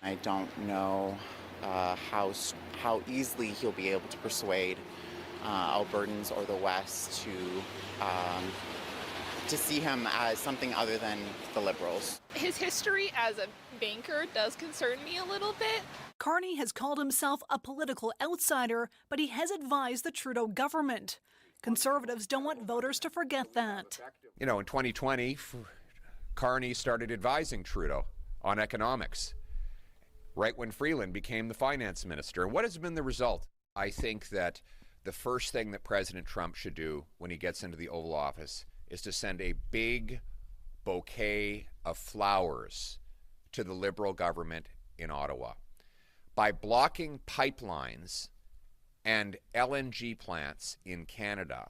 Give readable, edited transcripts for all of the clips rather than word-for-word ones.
I don't know how easily he'll be able to persuade Albertans or the West um, to see him as something other than the Liberals. His history as a banker does concern me a little bit. Carney has called himself a political outsider, but he has advised the Trudeau government. Conservatives don't want voters to forget that. You know, in 2020, Carney started advising Trudeau on economics, right when Freeland became the finance minister. And what has been the result? I think that the first thing that President Trump should do when he gets into the Oval Office is to send a big bouquet of flowers to the Liberal government in Ottawa. By blocking pipelines and LNG plants in Canada,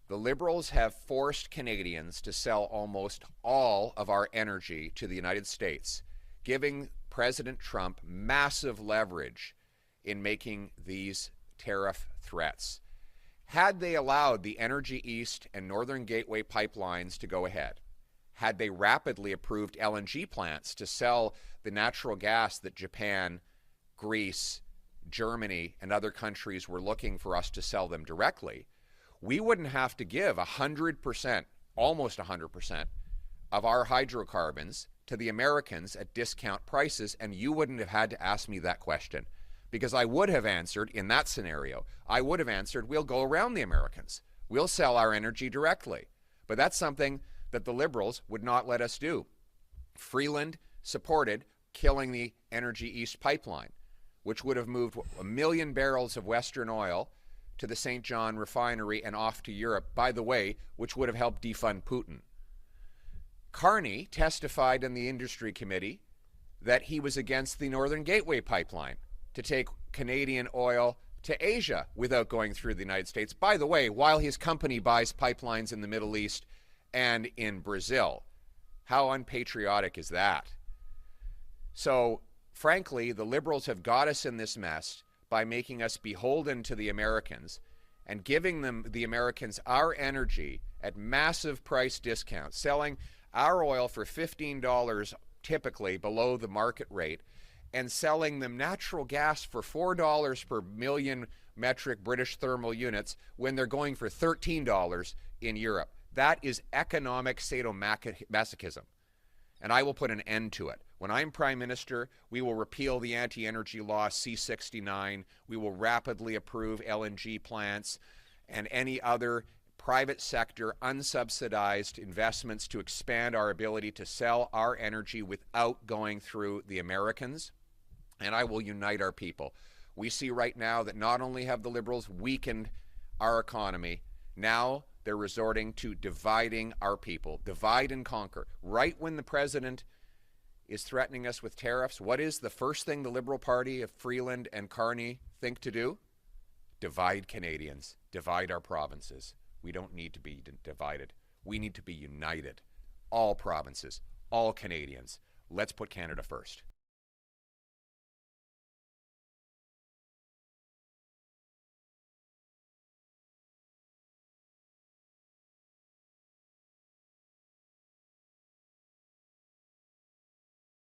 the Liberals have forced Canadians to sell almost all of our energy to the United States, giving President Trump massive leverage in making these tariff threats. Had they allowed the Energy East and Northern Gateway pipelines to go ahead, had they rapidly approved LNG plants to sell the natural gas that Japan, Greece, Germany, and other countries were looking for us to sell them directly, we wouldn't have to give 100%, almost 100%, of our hydrocarbons to the Americans at discount prices, and you wouldn't have had to ask me that question. Because I would have answered, in that scenario, I would have answered, we'll go around the Americans. We'll sell our energy directly. But that's something that the Liberals would not let us do. Freeland supported killing the Energy East pipeline, which would have moved 1 million barrels of Western oil to the St. John refinery and off to Europe, by the way, which would have helped defund Putin. Carney testified in the industry committee that he was against the Northern Gateway pipeline to take Canadian oil to Asia without going through the United States. By the way, while his company buys pipelines in the Middle East and in Brazil. How unpatriotic is that? So, frankly, the Liberals have got us in this mess by making us beholden to the Americans and giving them, the Americans, our energy at massive price discounts, selling our oil for $15 typically below the market rate, and selling them natural gas for $4 per million metric British thermal units when they're going for $13 in Europe. That is economic sadomasochism, and I will put an end to it. When I'm Prime Minister, we will repeal the anti-energy law C-69. We will rapidly approve LNG plants and any other private sector unsubsidized investments to expand our ability to sell our energy without going through the Americans. And I will unite our people. We see right now that not only have the Liberals weakened our economy, now they're resorting to dividing our people. Divide and conquer. Right when the president is threatening us with tariffs, what is the first thing the Liberal Party of Freeland and Carney think to do? Divide Canadians. Divide our provinces. We don't need to be divided. We need to be united. All provinces, all Canadians. Let's put Canada first.